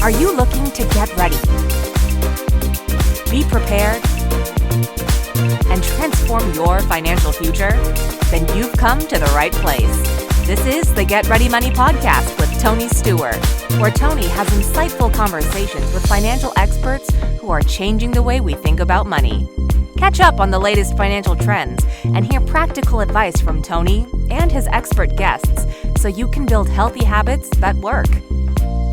Are you looking to get ready, be prepared, and transform your financial future? Then you've come to the right place. This is the Get Ready Money podcast with Tony Stewart, where Tony has insightful conversations with financial experts who are changing the way we think about money. Catch up on the latest financial trends and hear practical advice from Tony and his expert guests so you can build healthy habits that work.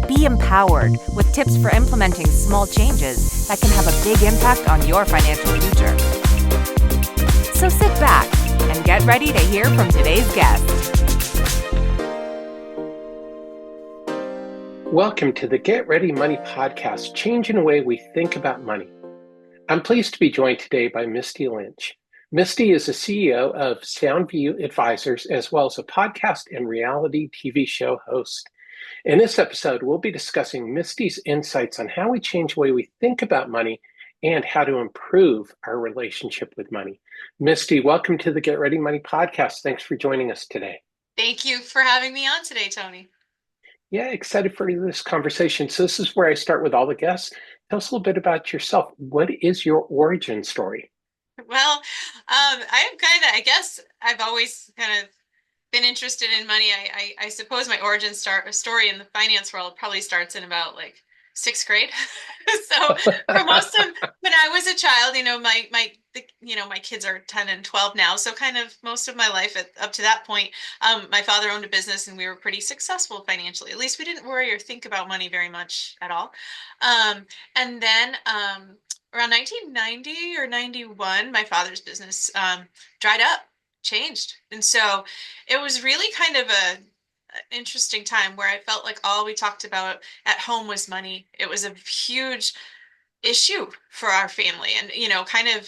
Be empowered with tips for implementing small changes that can have a big impact on your financial future. So sit back and get ready to hear from today's guest. Welcome to the Get Ready Money podcast, changing the way we think about money. I'm pleased to be joined today by Misty Lynch. Misty is the CEO of Soundview Advisors, as well as a podcast and reality TV show host. In this episode, we'll be discussing Misty's insights on how we change the way we think about money and how to improve our relationship with money. Misty, welcome to the Get Ready Money podcast. Thanks for joining us today. Thank you for having me on today, Tony. Yeah, excited for this conversation. So this is where I start with all the guests. Tell us a little bit about yourself. What is your origin story? Well, I guess I've always kind of been interested in money. I suppose my origin story in the finance world probably starts in about like sixth grade. So for most of when I was a child, my kids are 10 and 12 now. So kind of most of my life up to that point, my father owned a business and we were pretty successful financially. At least we didn't worry or think about money very much at all. And then around 1990 or 91, my father's business dried up, changed. And so it was really kind of an interesting time where I felt like all we talked about at home was money. It was a huge issue for our family, and kind of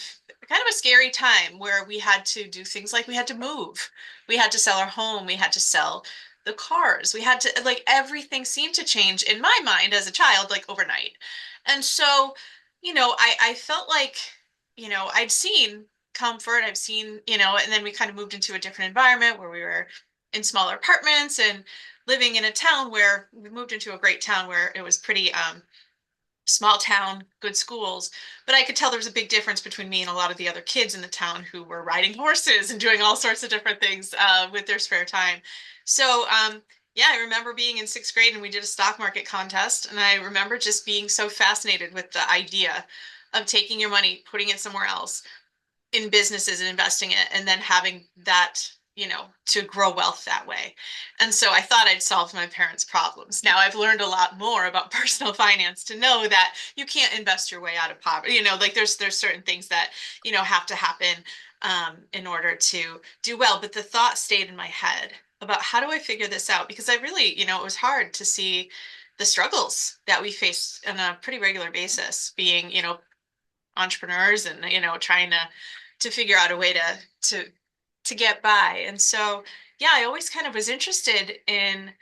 a scary time where we had to do things like we had to move, we had to sell our home, we had to sell the cars, we had to, like, everything seemed to change in my mind as a child, like overnight. And so I felt like I'd seen comfort, I've seen, and then we kind of moved into a different environment where we were in smaller apartments and living in a town where we moved into a great town where it was pretty small town, good schools. But I could tell there was a big difference between me and a lot of the other kids in the town who were riding horses and doing all sorts of different things with their spare time. So I remember being in sixth grade and we did a stock market contest. And I remember just being so fascinated with the idea of taking your money, putting it somewhere else in businesses and investing it, and then having that, to grow wealth that way. And so I thought I'd solved my parents' problems. Now I've learned a lot more about personal finance to know that you can't invest your way out of poverty. There's certain things that, have to happen in order to do well. But the thought stayed in my head about how do I figure this out? Because I really, it was hard to see the struggles that we face on a pretty regular basis, being, entrepreneurs and, trying to figure out a way to get by. And so, I always kind of was interested in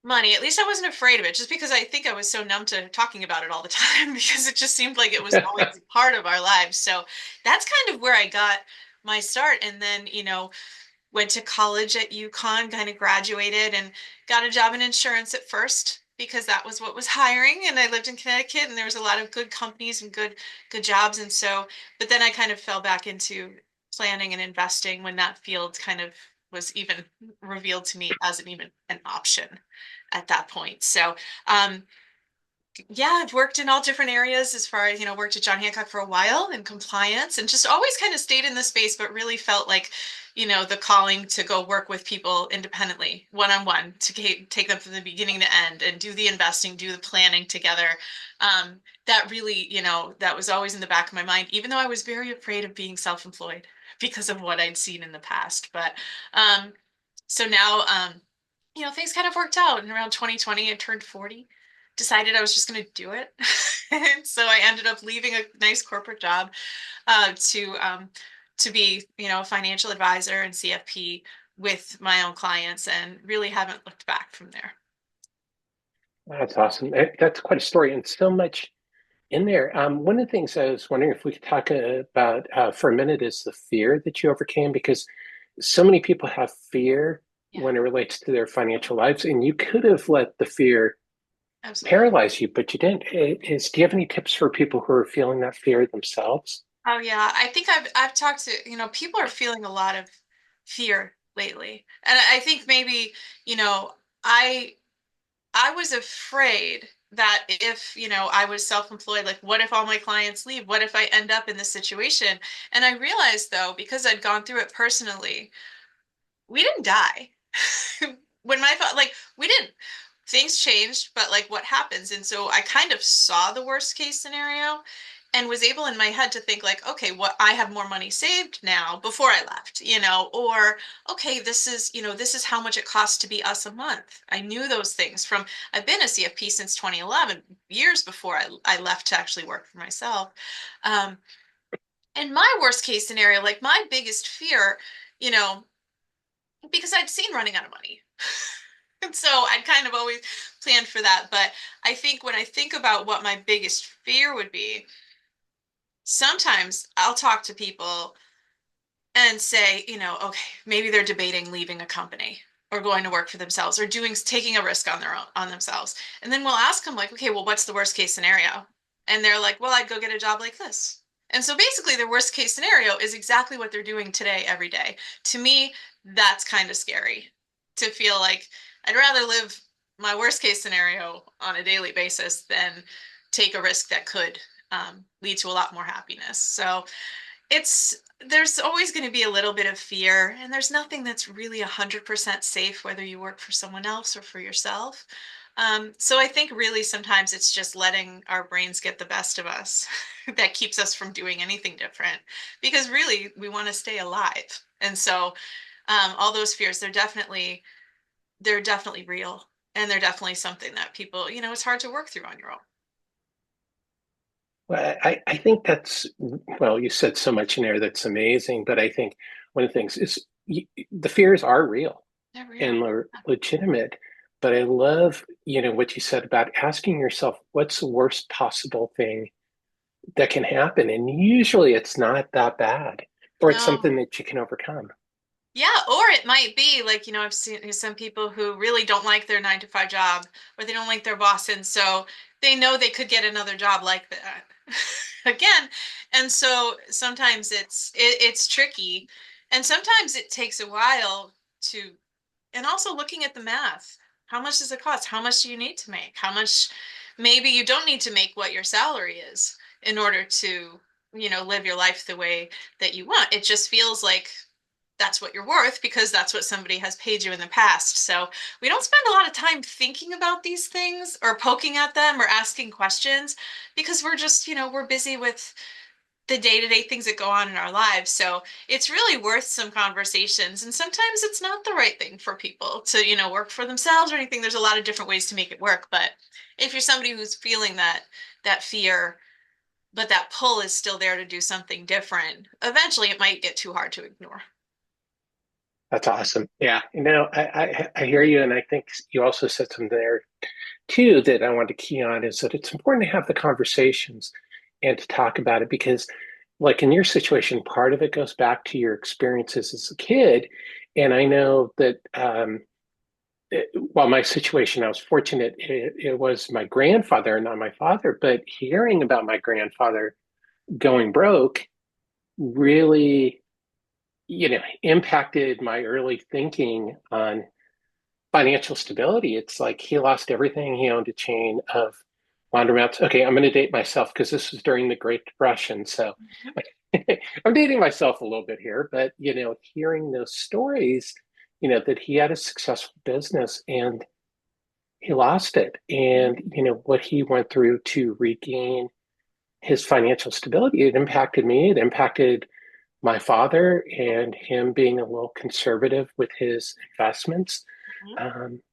money. At least I wasn't afraid of it, just because I think I was so numb to talking about it all the time, because it just seemed like it was always a part of our lives. So that's kind of where I got my start. And then, went to college at UConn, kind of graduated and got a job in insurance at first, because that was what was hiring. And I lived in Connecticut and there was a lot of good companies and good jobs. And so, but then I kind of fell back into planning and investing when that field kind of was even revealed to me as even an option at that point. So, I've worked in all different areas as far as, worked at John Hancock for a while in compliance and just always kind of stayed in the space, but really felt like, the calling to go work with people independently, one-on-one, to take them from the beginning to end and do the investing, do the planning together. That really, that was always in the back of my mind, even though I was very afraid of being self-employed because of what I'd seen in the past. But so now, things kind of worked out. And around 2020, I turned 40, decided I was just going to do it. And so I ended up leaving a nice corporate job to be, a financial advisor and CFP with my own clients, and really haven't looked back from there. That's awesome. That's quite a story, and so much in there. One of the things I was wondering if we could talk about for a minute is the fear that you overcame, because so many people have fear when it relates to their financial lives, and you could have let the fear Absolutely. paralyze you, but you didn't. Do you have any tips for people who are feeling that fear themselves? Oh yeah, I think I've talked to, people are feeling a lot of fear lately. And I think maybe, you know, I I was afraid that if, I was self-employed, like what if all my clients leave? What if I end up in this situation? And I realized though, because I'd gone through it personally, we didn't die. When my thought, like, we didn't, things changed, but like what happens? And so I kind of saw the worst case scenario and was able in my head to think like, okay, what, I have more money saved now before I left, or okay, this is how much it costs to be us a month. I knew those things from, I've been a CFP since 2011, years before I left to actually work for myself. Um, and my worst case scenario, like my biggest fear, you know, because I'd seen running out of money. And so I'd kind of always planned for that. But I think when I think about what my biggest fear would be, sometimes I'll talk to people and say, okay, maybe they're debating leaving a company or going to work for themselves or taking a risk on their own on themselves. And then we'll ask them like, okay, well, what's the worst case scenario? And they're like, well, I'd go get a job like this. And so basically their worst case scenario is exactly what they're doing today, every day. To me, that's kind of scary to feel like I'd rather live my worst case scenario on a daily basis than take a risk that could lead to a lot more happiness. So it's there's always going to be a little bit of fear, and there's nothing that's really 100% safe, whether you work for someone else or for yourself. So I think really sometimes it's just letting our brains get the best of us that keeps us from doing anything different, because really we want to stay alive. And so all those fears, they're definitely real, and they're definitely something that people, it's hard to work through on your own. Well, I think well, you said so much in there that's amazing, but I think one of the things is the fears are real They're real. and legitimate. But I love, what you said about asking yourself, what's the worst possible thing that can happen? And usually it's not that bad, or it's No. something that you can overcome. Yeah, or it might be like, I've seen some people who really don't like their 9 to 5 job, or they don't like their boss, and so they know they could get another job like that again. And so sometimes it's tricky, and sometimes it takes a while to, and also looking at the math. How much does it cost? How much do you need to make? How much, maybe you don't need to make what your salary is in order to, live your life the way that you want. It just feels like that's what you're worth because that's what somebody has paid you in the past. So we don't spend a lot of time thinking about these things or poking at them or asking questions because we're just, we're busy with the day-to-day things that go on in our lives. So it's really worth some conversations. And sometimes it's not the right thing for people to, work for themselves or anything. There's a lot of different ways to make it work. But if you're somebody who's feeling that fear, but that pull is still there to do something different, eventually it might get too hard to ignore. That's awesome. Yeah, I hear you, and I think you also said something there too that I want to key on is that it's important to have the conversations and to talk about it because, like in your situation, part of it goes back to your experiences as a kid. And I know that while my situation, I was fortunate, it was my grandfather, not my father, but hearing about my grandfather going broke really, impacted my early thinking on financial stability. It's like he lost everything. He owned a chain of laundromats. Okay, I'm going to date myself because this was during the Great Depression. So I'm dating myself a little bit here, but hearing those stories, that he had a successful business and he lost it. And what he went through to regain his financial stability, it impacted me. It impacted my father and him being a little conservative with his investments. Mhm. Um,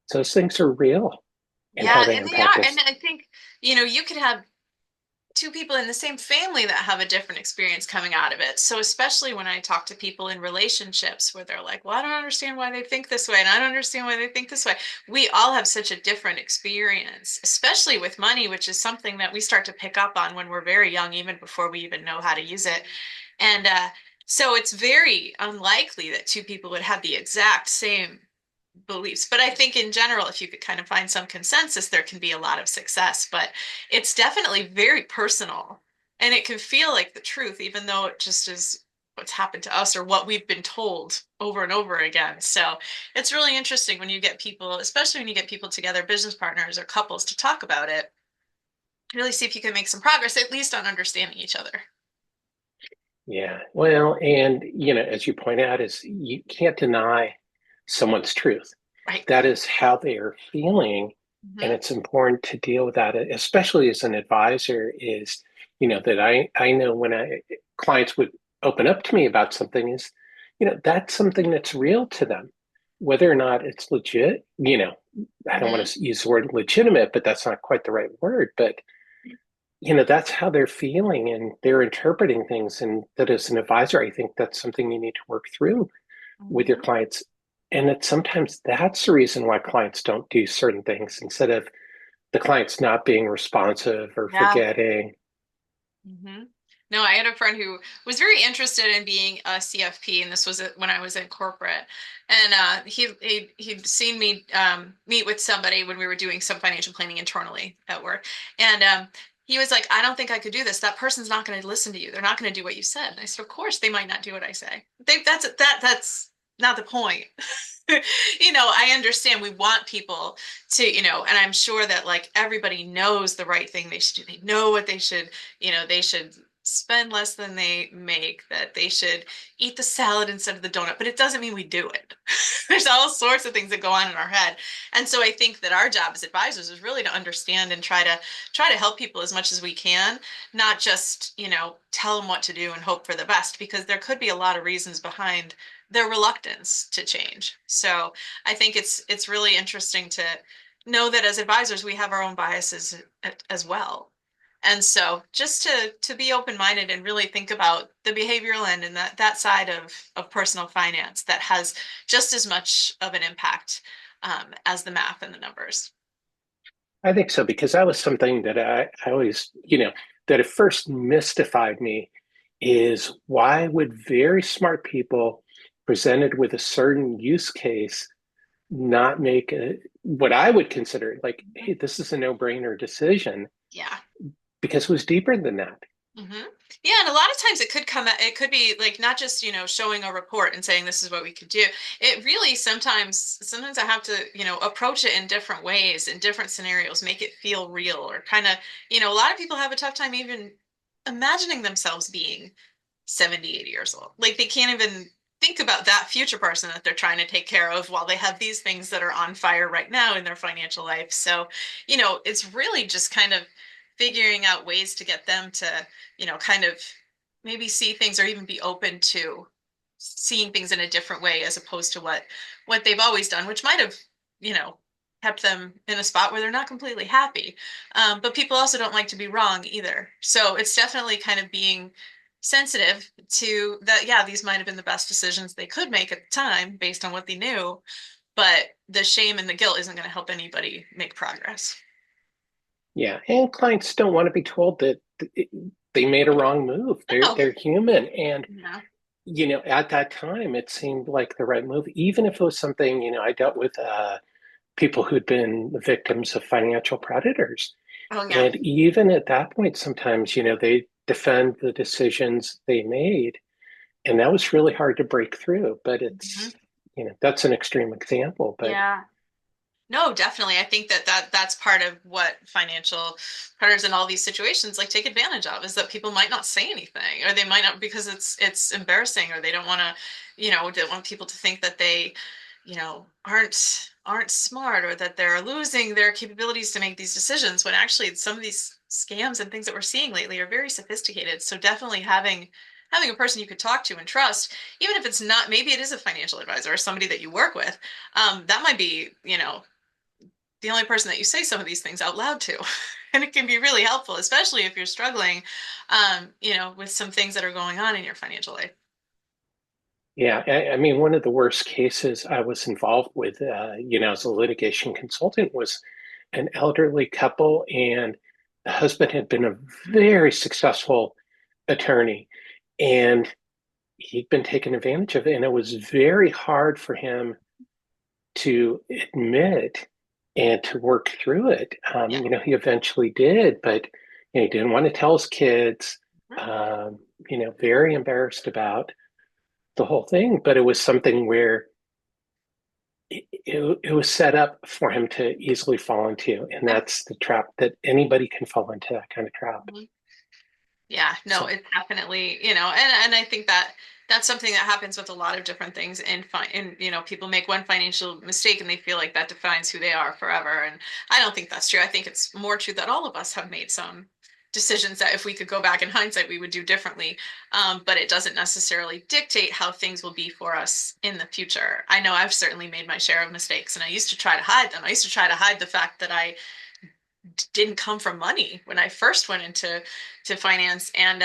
so those things are real and how Yeah, they and they impact are. And us. I think, you could have two people in the same family that have a different experience coming out of it. So especially when I talk to people in relationships where they're like, well, I don't understand why they think this way, and I don't understand why they think this way. We all have such a different experience, especially with money, which is something that we start to pick up on when we're very young, even before we even know how to use it. And so it's very unlikely that two people would have the exact same beliefs. But I think in general, if you could kind of find some consensus, there can be a lot of success. But it's definitely very personal, and it can feel like the truth, even though it just is what's happened to us or what we've been told over and over again. So it's really interesting when you get people, especially when you get people together, business partners or couples, to talk about it, really see if you can make some progress, at least on understanding each other. Yeah. Well, and as you point out, is you can't deny someone's truth. Right. That is how they are feeling. And Hmm. it's important to deal with that, especially as an advisor, is, that I know when clients would open up to me about something is, that's something that's real to them. Whether or not it's legit, I don't want Hmm. to use the word legitimate, but that's not quite the right word. But that's how they're feeling and they're interpreting things. And that as an advisor, I think that's something you need to work through with your Hmm. clients. And that sometimes that's the reason why clients don't do certain things instead of the clients not being responsive or Yeah. forgetting. Hmm. No, I had a friend who was very interested in being a CFP, and this was when I was in corporate. And he'd seen me meet with somebody when we were doing some financial planning internally at work, and he was like, "I don't think I could do this. That person's not going to listen to you. They're not going to do what you said." And I said, "Of course, they might not do what I say. That's not the point." I understand we want people to, and I'm sure that like everybody knows the right thing they should do. They know what they should, they should spend less than they make, that they should eat the salad instead of the donut, but it doesn't mean we do it. There's all sorts of things that go on in our head. And so I think that our job as advisors is really to understand and try to help people as much as we can, not just, tell them what to do and hope for the best, because there could be a lot of reasons behind their reluctance to change. So I think it's really interesting to know that as advisors we have our own biases as well. And so just to be open-minded and really think about the behavioral end and that side of personal finance that has just as much of an impact as the math and the numbers. I think so, because that was something that I always, that at first mystified me is why would very smart people presented with a certain use case not make what I would consider like, hey, this is a no-brainer decision Yeah. because it was deeper than that. Hmm. Yeah, and a lot of times it could be like not just, showing a report and saying this is what we could do. It really sometimes I have to, approach it in different ways, in different scenarios, make it feel real or kind of, a lot of people have a tough time even imagining themselves being 70, 80 years old. Like they can't even think about that future person that they're trying to take care of while they have these things that are on fire right now in their financial life. So, it's really just kind of figuring out ways to get them to, kind of maybe see things or even be open to seeing things in a different way as opposed to what they've always done, which might have, you know, kept them in a spot where they're not completely happy. But people also don't like to be wrong either. So it's definitely kind of being sensitive to that. Yeah, these might have been the best decisions they could make at the time based on what they knew, but the shame and the guilt isn't going to help anybody make progress. Yeah, and clients don't want to be told that they made a wrong move. They're No. they're human, and Yeah. at that time, it seemed like the right move, even if it was something. I dealt with people who'd been the victims of financial predators, Oh yeah. and even at that point, sometimes they defend the decisions they made, and that was really hard to break through. But Mhm. that's an extreme example, but Yeah. No, definitely. I think that's part of what financial predators in all these situations like take advantage of is that people might not say anything or they might not because it's embarrassing or they don't want to, don't want people to think that they, aren't smart or that they're losing their capabilities to make these decisions when actually some of these scams and things that we're seeing lately are very sophisticated. So definitely having a person you could talk to and trust, even if it's not, maybe it is a financial advisor or somebody that you work with, that might be, the only person that you say some of these things out loud to. And it can be really helpful, especially if you're struggling, with some things that are going on in your financial life. yeah, I mean, one of the worst cases I was involved with, as a litigation consultant, was an elderly couple, and the husband had been a very successful attorney, and he'd been taken advantage of, and it was very hard for him to admit and to work through it. Yeah. He eventually did, but he didn't want to tell his kids. Very embarrassed about the whole thing, but it was something where it was set up for him to easily fall into, and that's the trap that anybody can fall into, that kind of trap. Yeah, no, So it's definitely, and I think that that's something that happens with a lot of different things people make one financial mistake and they feel like that defines who they are forever. And I don't think that's true. I think it's more true that all of us have made some decisions that if we could go back in hindsight, we would do differently. But it doesn't necessarily dictate how things will be for us in the future. I know I've certainly made my share of mistakes and I used to try to hide them. I used to try to hide the fact that I didn't come from money when I first went into finance, and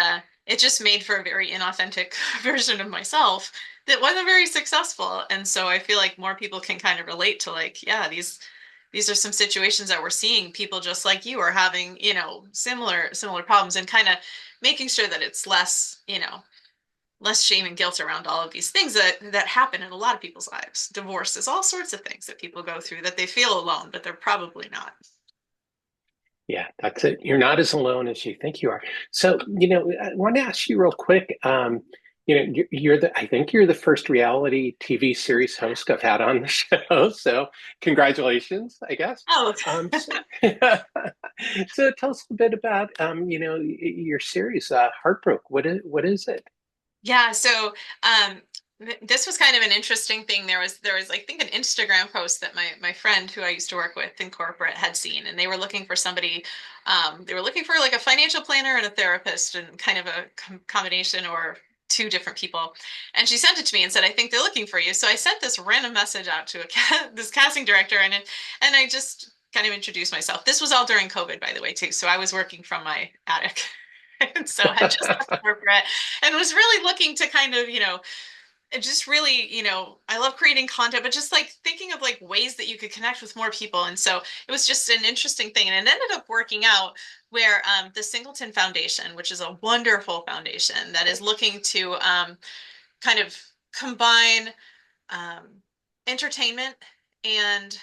it just made for a very inauthentic version of myself that wasn't very successful. And so I feel like more people can kind of relate to like, yeah, these are some situations that we're seeing people just like you are having, similar problems, and kind of making sure that it's less shame and guilt around all of these things that happen in a lot of people's lives. Divorces, all sorts of things that people go through that they feel alone, but they're probably not. yeah, that's it. You're not as alone as you think you are. So, I want to ask you real quick. I think you're the first reality TV series host I've had on the show. So, congratulations, I guess. Oh, So, so tell us a bit about, your series, Heartbroke. What is it? yeah. So this was kind of an interesting thing. There was I think an Instagram post that my friend who I used to work with in corporate had seen, and they were looking for somebody. They were looking for like a financial planner and a therapist, and kind of a combination or two different people. And she sent it to me and said, "I think they're looking for you." So I sent this random message out to this casting director, and I just kind of introduced myself. This was all during COVID, by the way, too. So I was working from my attic. And so I just left corporate and was really looking to kind of, it just really, I love creating content, but just like thinking of like ways that you could connect with more people. And so it was just an interesting thing. And it ended up working out where the Singleton Foundation, which is a wonderful foundation that is looking to kind of combine um, entertainment and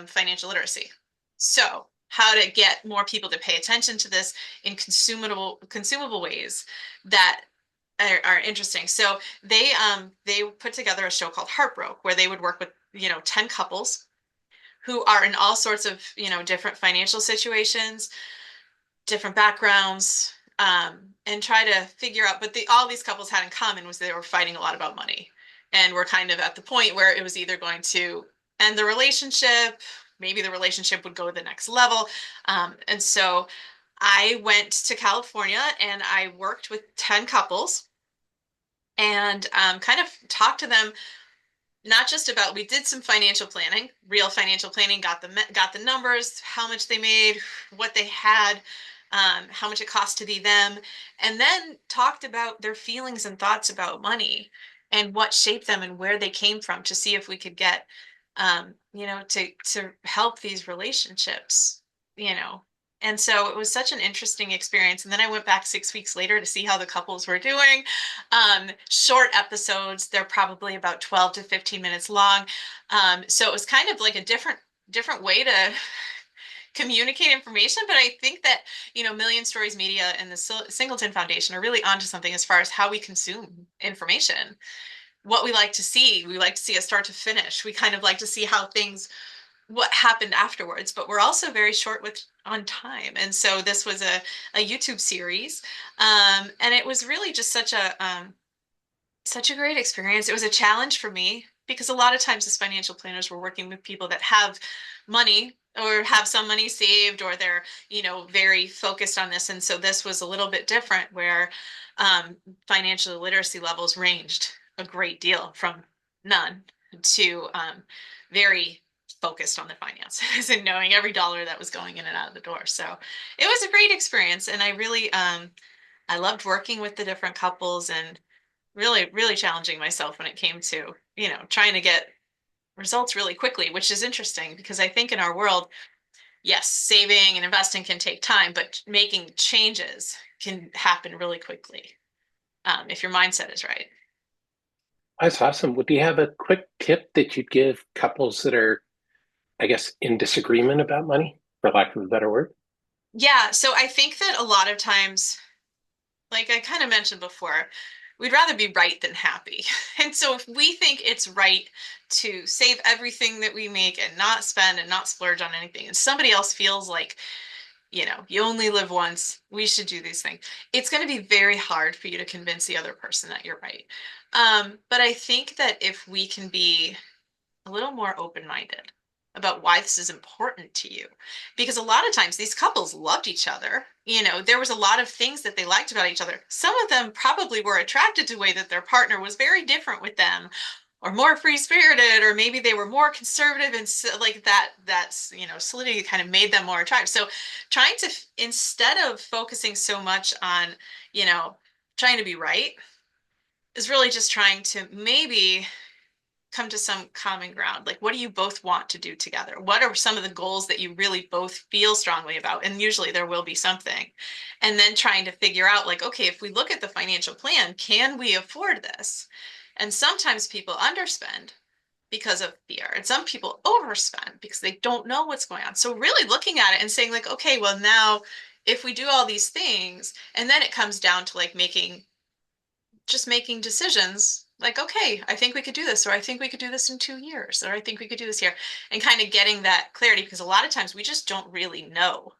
financial literacy. So how to get more people to pay attention to this in consumable ways that are interesting. So they put together a show called Heartbroke, where they would work with 10 couples who are in all sorts of different financial situations, different backgrounds, and try to figure out. But all these couples had in common was they were fighting a lot about money, and we're kind of at the point where it was either going to end the relationship, maybe the relationship would go to the next level, and so I went to California and I worked with 10 couples and kind of talked to them not just about, we did some financial planning, real financial planning, got the numbers, how much they made, what they had, how much it cost to be them, and then talked about their feelings and thoughts about money and what shaped them and where they came from, to see if we could get to help these relationships, you know. And so it was such an interesting experience. And then I went back 6 weeks later to see how the couples were doing. Short episodes, they're probably about 12 to 15 minutes long. So it was kind of like a different way to communicate information. But I think that, Million Stories Media and the Singleton Foundation are really onto something as far as how we consume information. What we like to see, we like to see it start to finish. We kind of like to see what happened afterwards, but we're also very short on time. And so this was a YouTube series, and it was really just such a great experience. It was a challenge for me because a lot of times as financial planners, we're working with people that have money or have some money saved, or they're very focused on this. And so this was a little bit different, where financial literacy levels ranged a great deal from none to very focused on the finances and knowing every dollar that was going in and out of the door. So it was a great experience, and I really I loved working with the different couples and really, really challenging myself when it came to, trying to get results really quickly, which is interesting because I think in our world, yes, saving and investing can take time, but making changes can happen really quickly if your mindset is right. That's awesome. Would you have a quick tip that you'd give couples that are, I guess, in disagreement about money, for lack of a better word? Yeah, so I think that a lot of times, like I kind of mentioned before, we'd rather be right than happy. And so if we think it's right to save everything that we make and not spend and not splurge on anything, and somebody else feels like, you only live once, we should do these things, it's going to be very hard for you to convince the other person that you're right. But I think that if we can be a little more open-minded about why this is important to you, because a lot of times these couples loved each other, there was a lot of things that they liked about each other. Some of them probably were attracted to the way that their partner was very different with them, or more free-spirited, or maybe they were more conservative, and so, like that's solidity kind of made them more attractive. So trying to, instead of focusing so much on you know trying to be right, is really just trying to maybe come to some common ground. Like, what do you both want to do together? What are some of the goals that you really both feel strongly about? And usually there will be something. And then trying to figure out, like, okay, if we look at the financial plan, can we afford this? And sometimes people underspend because of fear, and some people overspend because they don't know what's going on. So really looking at it and saying, like, okay, well, now if we do all these things, and then it comes down to like making decisions, like, okay, I think we could do this, or I think we could do this in 2 years, or I think we could do this here, and kind of getting that clarity, because a lot of times we just don't really know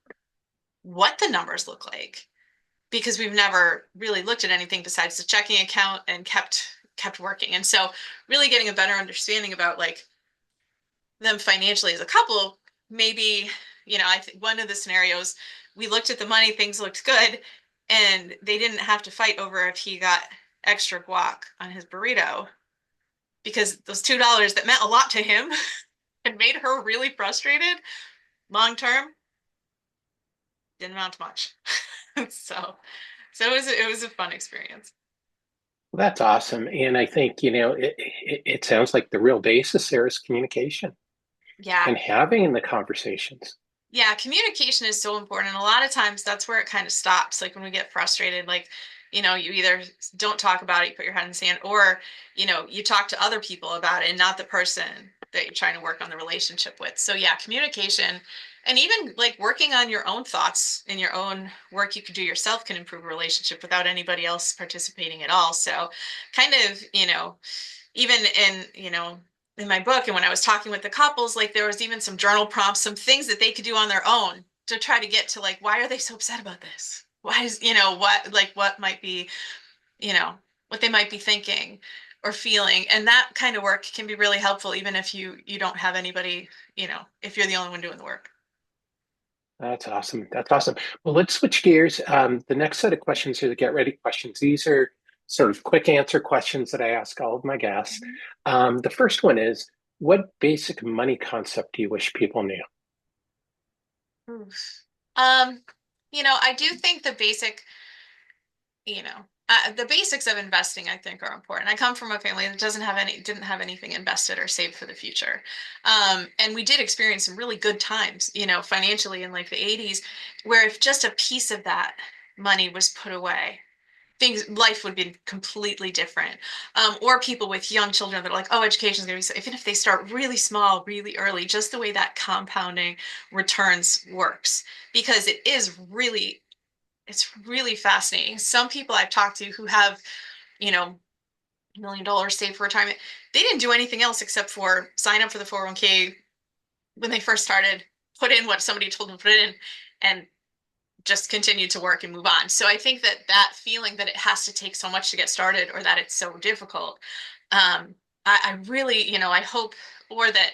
what the numbers look like because we've never really looked at anything besides the checking account and kept working. And so really getting a better understanding about like them financially as a couple, maybe, I think one of the scenarios, we looked at the money, things looked good, and they didn't have to fight over if he got extra guac on his burrito, because those $2 that meant a lot to him and made her really frustrated long term didn't amount to much. so it was a fun experience. Well, that's awesome. And I think, it sounds like the real basis there is communication Yeah. and having the conversations. Yeah, communication is so important. And a lot of times that's where it kind of stops. Like when we get frustrated, like, you either don't talk about it, you put your head in the sand, or, you talk to other people about it and not the person that you're trying to work on the relationship with. So yeah, communication, and even like working on your own thoughts and your own work you could do yourself can improve a relationship without anybody else participating at all. So kind of, even in my book, and when I was talking with the couples, like there was even some journal prompts, some things that they could do on their own to try to get to like, why are they so upset about this? Why is, what might be, you know, what they might be thinking or feeling. And that kind of work can be really helpful, even if you don't have anybody, if you're the only one doing the work. That's awesome. That's awesome. Well, let's switch gears. The next set of questions are the get ready questions. These are sort of quick answer questions that I ask all of my guests. Mhm. The first one is, what basic money concept do you wish people knew? Oof. Um, I do think you know, the basics of investing, I think, are important. I come from a family that didn't have anything invested or saved for the future. And we did experience some really good times, financially in like the 80s, where if just a piece of that money was put away, life would be completely different. Or people with young children that are like, oh, education is going to be so, even if they start really small, really early, just the way that compounding returns works, because it's really fascinating. Some people I've talked to who have, $1 million saved for retirement, they didn't do anything else except for sign up for the 401k when they first started, put in what somebody told them to put in, and just continue to work and move on. So I think that feeling that it has to take so much to get started, or that it's so difficult, I really, I hope, or that,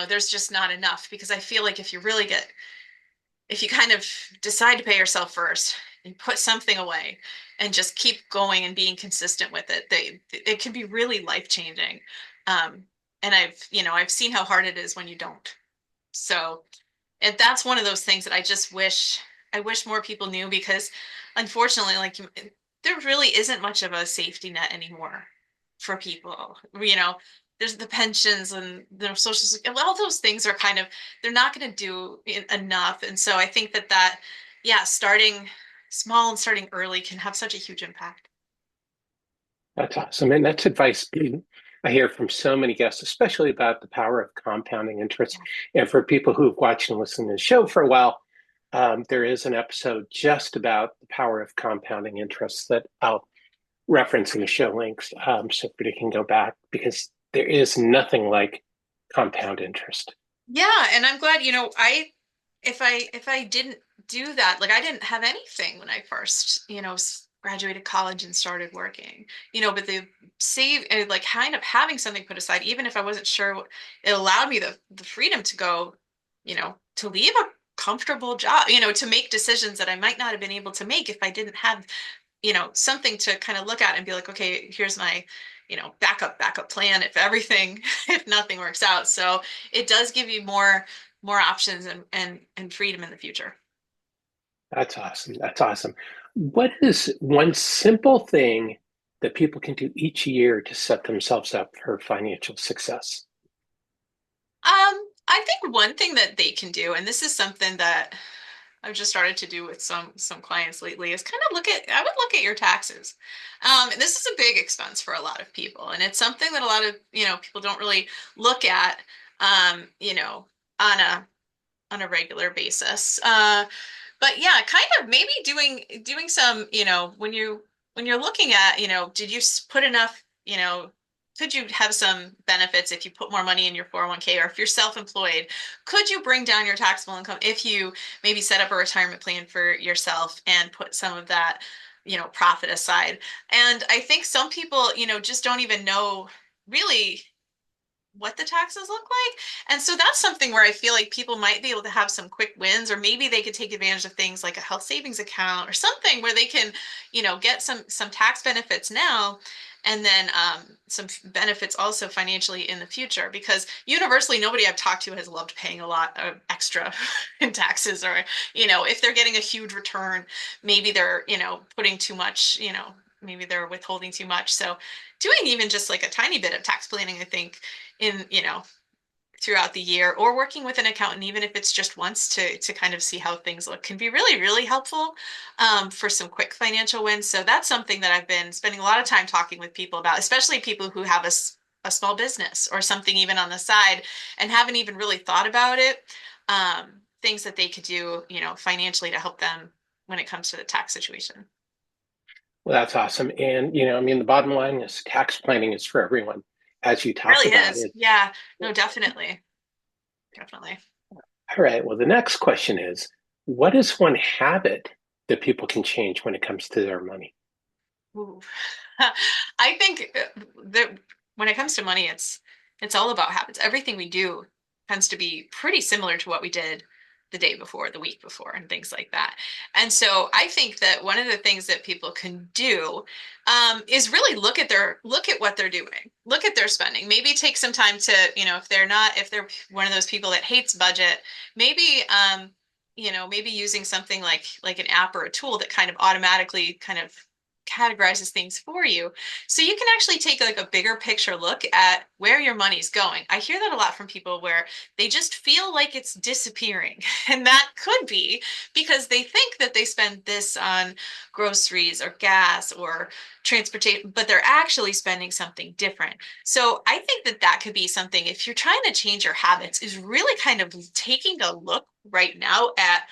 there's just not enough, because I feel like if you kind of decide to pay yourself first and put something away and just keep going and being consistent with it, it can be really life changing. Um, and I've seen how hard it is when you don't. So, and that's one of those things that I wish more people knew, because unfortunately, like, there really isn't much of a safety net anymore for people. There's the pensions and the social security, all those things are kind of, they're not going to do enough. And so I think that, yeah, starting small and starting early can have such a huge impact. That's awesome. And that's advice I hear from so many guests, especially about the power of compounding interest. And for people who've watched and listened to the show for a while, there is an episode just about the power of compounding interest that I'll reference in the show links, so everybody can go back, because there is nothing like compound interest. Yeah, and I'm glad, if I didn't do that, like I didn't have anything when I first, graduated college and started working, but the save like kind of having something put aside, even if I wasn't sure, it allowed me the freedom to go, to leave a comfortable job, to make decisions that I might not have been able to make if I didn't have, something to kind of look at and be like, okay, here's my, backup plan if everything, if nothing works out. So it does give you more options and freedom in the future. That's awesome. That's awesome. What is one simple thing that people can do each year to set themselves up for financial success? I think one thing that they can do, and this is something that I've just started to do with some clients lately, is kind of I would look at your taxes. And this is a big expense for a lot of people, and it's something that a lot of people don't really look at, on a regular basis. But yeah, kind of maybe doing some, when you're looking at, did you put enough, could you have some benefits if you put more money in your 401k, or if you're self-employed, could you bring down your taxable income if you maybe set up a retirement plan for yourself and put some of that, profit aside? And I think some people, just don't even know really what the taxes look like. And so that's something where I feel like people might be able to have some quick wins, or maybe they could take advantage of things like a health savings account or something where they can, get some tax benefits now, and then some benefits also financially in the future. Because universally, nobody I've talked to has loved paying a lot of extra in taxes, or, if they're getting a huge return, maybe they're, putting too much, maybe they're withholding too much. So doing even just like a tiny bit of tax planning, I think, in throughout the year, or working with an accountant, even if it's just once, to kind of see how things look, can be really, really helpful, for some quick financial wins. So that's something that I've been spending a lot of time talking with people about, especially people who have a small business or something even on the side and haven't even really thought about it. Things that they could do, financially, to help them when it comes to the tax situation. Well, that's awesome. And, I mean, the bottom line is tax planning is for everyone, as you It talked really about is. it. Yeah, no, definitely. Definitely. All right. Well, the next question is, what is one habit that people can change when it comes to their money? Ooh. I think that when it comes to money, it's all about habits. Everything we do tends to be pretty similar to what we did the day before, the week before, and things like that. And so I think that one of the things that people can do, is really look at what they're doing, look at their spending. Maybe take some time to, if they're one of those people that hates budget, maybe maybe using something like an app or a tool that kind of automatically kind of categorizes things for you, so you can actually take like a bigger picture look at where your money's going. I hear that a lot from people where they just feel like it's disappearing and that could be because they think that they spend this on groceries or gas or transportation, but they're actually spending something different. So I think that that could be something, if you're trying to change your habits, is really kind of taking a look right now at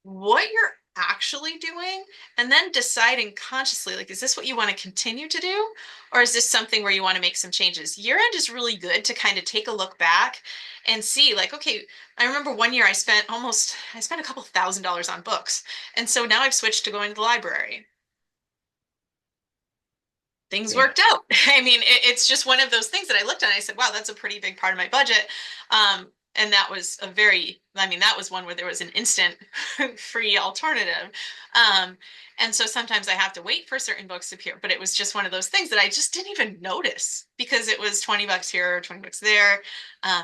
what you're actually doing, and then deciding consciously, like, is this what you want to continue to do, or is this something where you want to make some changes? Year end is really good to kind of take a look back and see, like, okay, I remember one year I spent a couple $1,000s on books, and so now I've switched to going to the library. Things Yeah. worked out. I mean, it's just one of those things that I looked at and I said, wow, that's a pretty big part of my budget. And that was that was one where there was an instant free alternative. Um, and so sometimes I have to wait for certain books to appear, but it was just one of those things that I just didn't even notice because it was $20 here or $20 there.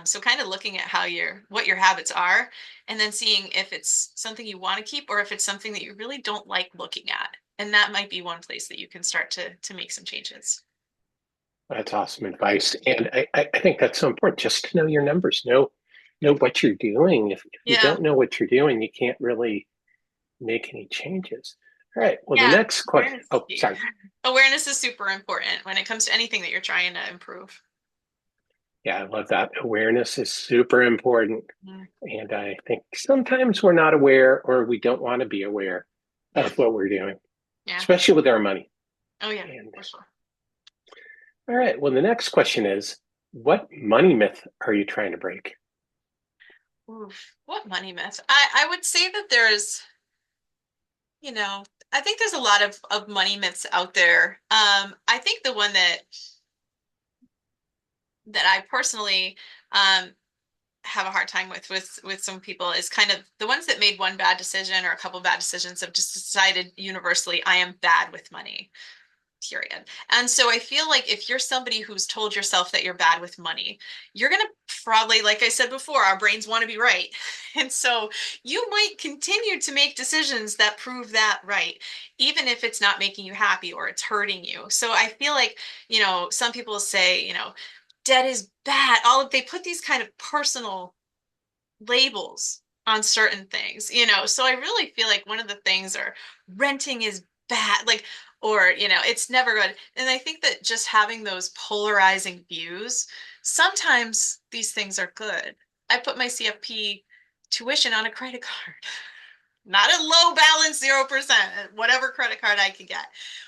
So kind of looking at what your habits are, and then seeing if it's something you want to keep or if it's something that you really don't like looking at. And that might be one place that you can start to make some changes. That's awesome advice. And I think that's so important, just to know your numbers, know what you're doing. If you Yeah. don't know what you're doing, you can't really make any changes. All right. Well, the Yeah, next question. awareness is Oh, key. sorry. Awareness is super important when it comes to anything that you're trying to improve. Yeah, I love that. Awareness is super important. Mm, And I think sometimes we're not aware or we don't want to be aware yeah, of what we're doing, yeah. especially with our money. Oh yeah, And for sure. all right. Well, the next question is, what money myth are you trying to break? Oof, what money myth? I would say that there's, you know, I think there's a lot of money myths out there. I think the one that I personally um have a hard time with some people is kind of the ones that made one bad decision or a couple bad decisions have just decided universally, I am bad with money, period. And so I feel like if you're somebody who's told yourself that you're bad with money, you're going to probably, like I said before, our brains want to be right. And so you might continue to make decisions that prove that right, even if it's not making you happy or it's hurting you. So I feel like, some people say, debt is bad. They put these kind of personal labels on certain things, so I really feel like one of the things are renting is bad, like, or it's never good. And I think that just having those polarizing views, sometimes these things are good. I put my CFP tuition on a credit card, not a low balance 0%, whatever credit card I could get.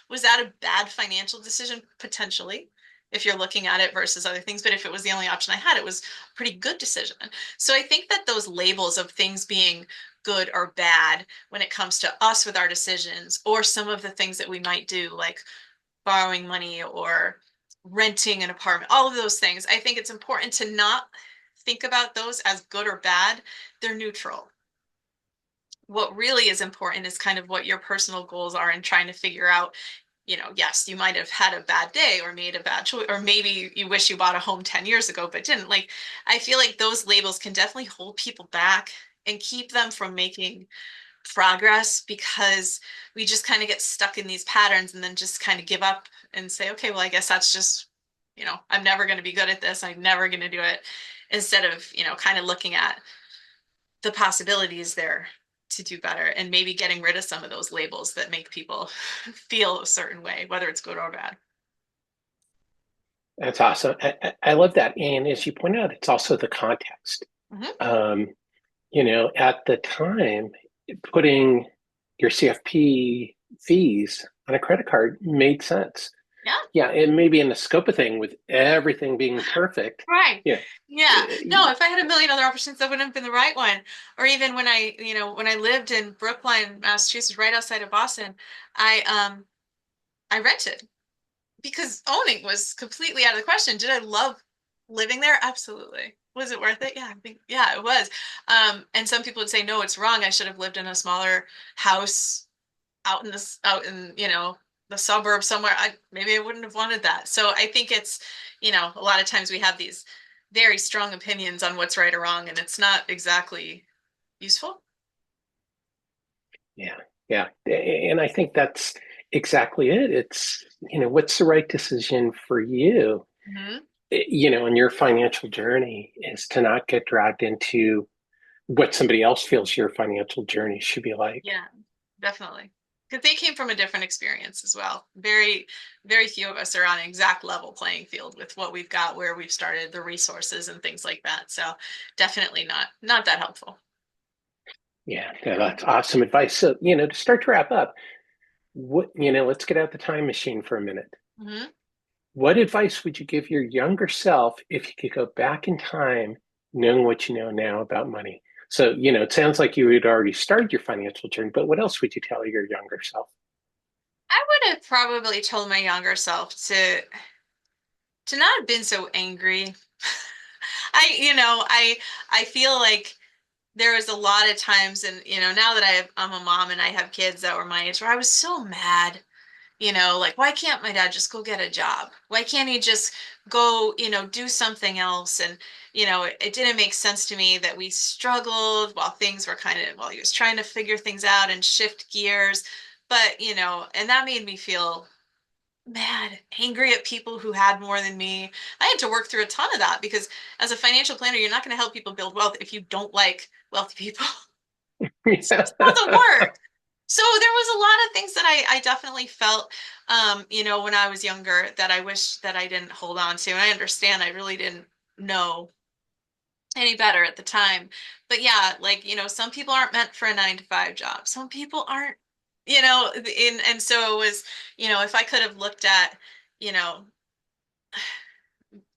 Was that a bad financial decision? Potentially, if you're looking at it versus other things. But if it was the only option I had, it was a pretty good decision. So I think that those labels of things being good or bad when it comes to us with our decisions, or some of the things that we might do, like borrowing money or renting an apartment, all of those things, I think it's important to not think about those as good or bad. They're neutral. What really is important is kind of what your personal goals are and trying to figure out, yes, you might have had a bad day or made a bad choice, or maybe you wish you bought a home 10 years ago but didn't. Like, I feel like those labels can definitely hold people back and keep them from making progress, because we just kind of get stuck in these patterns and then just kind of give up and say, okay, well, I guess that's just, I'm never going to be good at this, I'm never going to do it, instead of, kind of looking at the possibilities there to do better, and maybe getting rid of some of those labels that make people feel a certain way, whether it's good or bad. That's awesome. I love that. And as you point out, it's also the context. Mm-hmm. Um, at the time, putting your CFP fees on a credit card made sense. Yeah. Yeah, and maybe in the scope of thing, with everything being perfect. Right. Yeah. Yeah. No, if I had a million other options, that wouldn't have been the right one. Or even when I lived in Brookline, Massachusetts, right outside of Boston, I rented because owning was completely out of the question. Did I love living there? Absolutely. Was it worth it? Yeah, I think, yeah, it was. And some people would say, no, it's wrong. I should have lived in a smaller house out in, the suburbs somewhere. Maybe I wouldn't have wanted that. So I think it's, a lot of times we have these very strong opinions on what's right or wrong, and it's not exactly useful. Yeah. Yeah. And I think that's exactly it. It's, what's the right decision for you? Mm-hmm. In your financial journey is to not get dragged into what somebody else feels your financial journey should be like. Yeah, definitely. Because they came from a different experience as well. Very, very few of us are on an exact level playing field with what we've got, where we've started, the resources and things like that. So definitely not that helpful. Yeah, that's awesome advice. So, to start to wrap up, let's get out the time machine for a minute. Mm-hmm. What advice would you give your younger self if you could go back in time, knowing what you know now about money? So, it sounds like you had already started your financial journey, but what else would you tell your younger self? I would have probably told my younger self to not have been so angry. I feel like there was a lot of times, and now that I'm a mom and I have kids that were my age, where I was so mad. Like, why can't my dad just go get a job? Why can't he just go, do something else? And it didn't make sense to me that we struggled while things were while he was trying to figure things out and shift gears. But and that made me feel mad, angry at people who had more than me. I had to work through a ton of that, because as a financial planner, you're not going to help people build wealth if you don't like wealthy people. It just doesn't work. So there was a lot of things that I definitely felt, when I was younger that I wish that I didn't hold on to. And I understand I really didn't know any better at the time. But yeah, like, some people aren't meant for a 9 to 5 job. Some people aren't, and so it was, if I could have looked at, you know,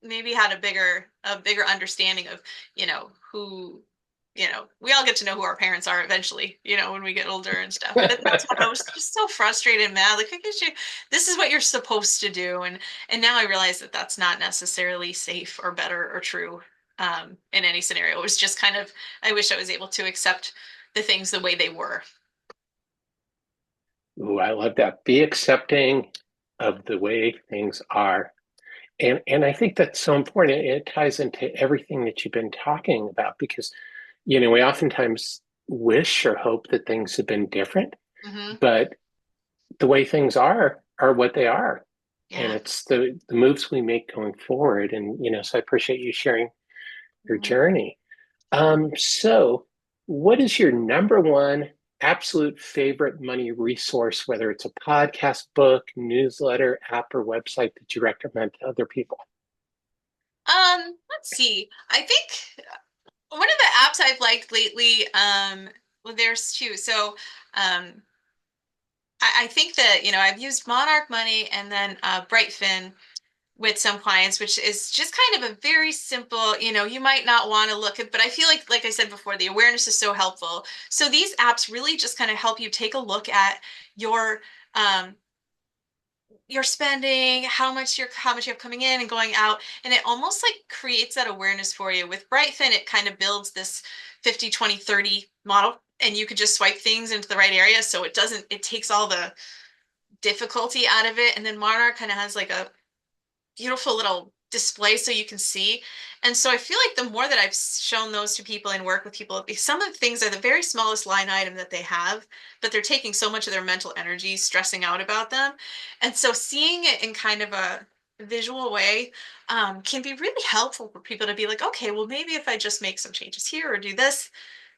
maybe had a bigger understanding of, who, we all get to know who our parents are eventually, when we get older and stuff. But at that time I was just so frustrated and mad. Like, I guess this is what you're supposed to do. And now I realize that that's not necessarily safe or better or true in any scenario. It was just kind of, I wish I was able to accept the things the way they were. Ooh, I love that. Be accepting of the way things are. And I think that's so important. It ties into everything that you've been talking about because, we oftentimes wish or hope that things had been different, Hmm. but the way things are what they are. And Yeah. it's the moves we make going forward. And, so I appreciate you sharing your Mhm. journey. So what is your number one absolute favorite money resource, whether it's a podcast, book, newsletter, app, or website that you recommend to other people? Let's see. I think one of the apps I've liked lately, well, there's two. So, I think that, I've used Monarch Money and then Brightfin with some clients, which is just kind of a very simple, you might not want to look at, but I feel like I said before, the awareness is so helpful. So these apps really just kind of help you take a look at your um, your spending, how much you have coming in and going out, and it almost like creates that awareness for you. With Brightfin, it kind of builds this 50, 20, 30 model, and you could just swipe things into the right area. So it takes all the difficulty out of it. And then Monarch kind of has like a beautiful little display so you can see. And so I feel like the more that I've shown those to people and work with people, some of the things are the very smallest line item that they have, but they're taking so much of their mental energy stressing out about them. And so seeing it in kind of a visual way can be really helpful for people to be like, okay, well, maybe if I just make some changes here or do this,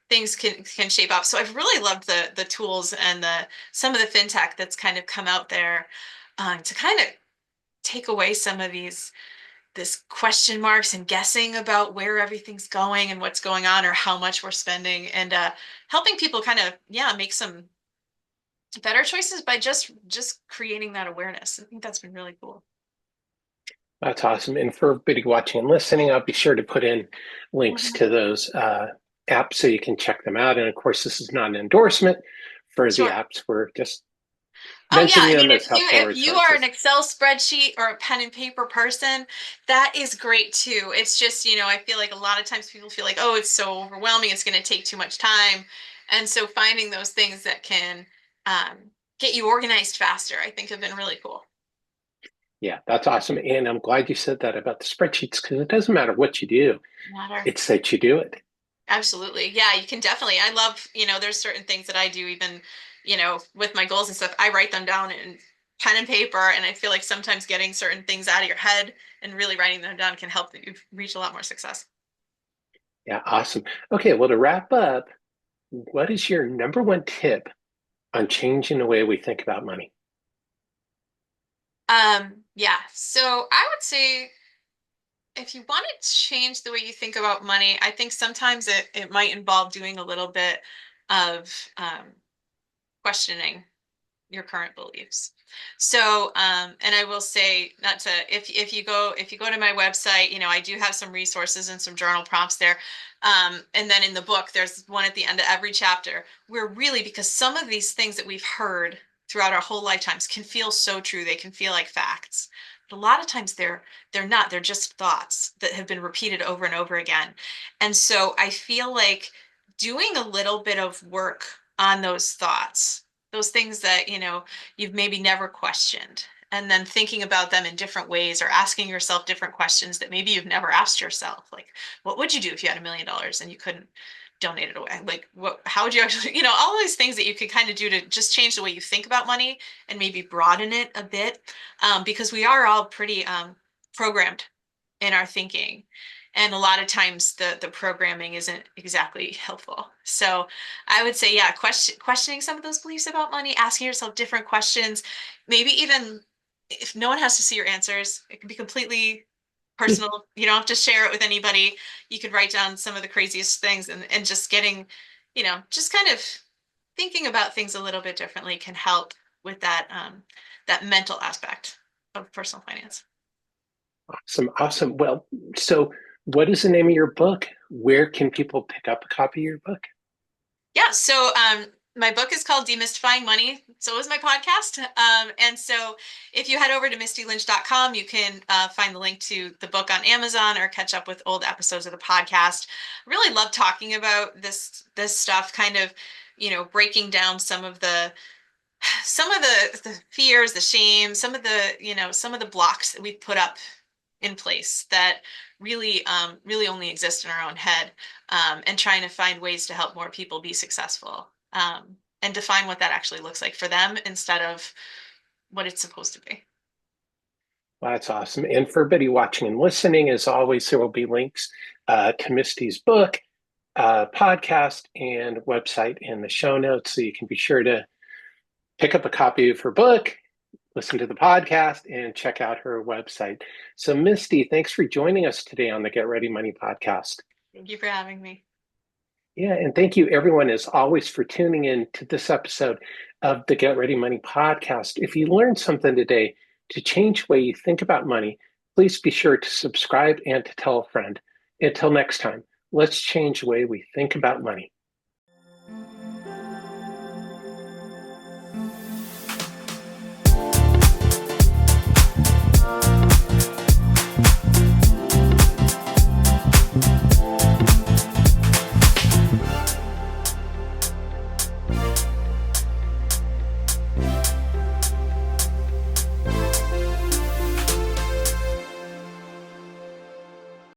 things can shape up. So I've really loved the tools and some of the fintech that's kind of come out there to kind of take away some of this question marks and guessing about where everything's going and what's going on or how much we're spending, and helping people kind of, yeah, make some better choices by just creating that awareness. I think that's been really cool. That's awesome. And for everybody watching and listening, I'll be sure to put in links Mhm. to those apps so you can check them out. And of course, this is not an endorsement for the Sure. apps. We're just Oh yeah, mentioning I mean, them if as you helpful if you are an resources. Excel spreadsheet or a pen and paper person, that is great too. It's just, I feel like a lot of times people feel like, oh, it's so overwhelming, it's going to take too much time. And so finding those things that can um, get you organized faster, I think have been really cool. Yeah, that's awesome. And I'm glad you said that about the spreadsheets because it doesn't matter what you do, Matter. it's that you do it. Absolutely. Yeah, you can definitely. I love, there's certain things that I do even, with my goals and stuff. I write them down in pen and paper, and I feel like sometimes getting certain things out of your head and really writing them down can help you reach a lot more success. Yeah, awesome. Okay, well, to wrap up, what is your number one tip on changing the way we think about money? Yeah. So I would say if you want to change the way you think about money, I think sometimes it might involve doing a little bit of questioning your current beliefs. So, and I will say, not to, if you go to my website, I do have some resources and some journal prompts there. And then in the book, there's one at the end of every chapter where really, because some of these things that we've heard throughout our whole lifetimes can feel so true, they can feel like facts. But a lot of times they're not. They're just thoughts that have been repeated over and over again. And so I feel like doing a little bit of work on those thoughts, those things that you've maybe never questioned, and then thinking about them in different ways or asking yourself different questions that maybe you've never asked yourself, like what would you do if you had $1 million and you couldn't donate it away? Like, how would you actually, all these things that you could kind of do to just change the way you think about money and maybe broaden it a bit, because we are all pretty programmed in our thinking. And a lot of times the programming isn't exactly helpful. So I would say, yeah, questioning some of those beliefs about money, asking yourself different questions, maybe even if no one has to see your answers, it can be completely personal. You don't have to share it with anybody. You could write down some of the craziest things, and just getting, just kind of thinking about things a little bit differently can help with that mental aspect of personal finance. Awesome. Awesome. Well, so what is the name of your book? Where can people pick up a copy of your book? Yeah, so my book is called Demystifying Money. So is my podcast. And so if you head over to mistylynch.com, you can find the link to the book on Amazon or catch up with old episodes of the podcast. Really love talking about this stuff, kind of, breaking down some of the fears, the shame, some of the blocks that we've put up in place that really only exist in our own head, and trying to find ways to help more people be successful, and define what that actually looks like for them instead of what it's supposed to be. Well, that's awesome. And for everybody watching and listening, as always, there will be links to Misty's book, podcast, and website in the show notes. So you can be sure to pick up a copy of her book, listen to the podcast, and check out her website. So, Misty, thanks for joining us today on the Get Ready Money podcast. Thank you for having me. Yeah, and thank you everyone, as always, for tuning in to this episode of the Get Ready Money podcast. If you learned something today to change the way you think about money, please be sure to subscribe and to tell a friend. Until next time, let's change the way we think about money.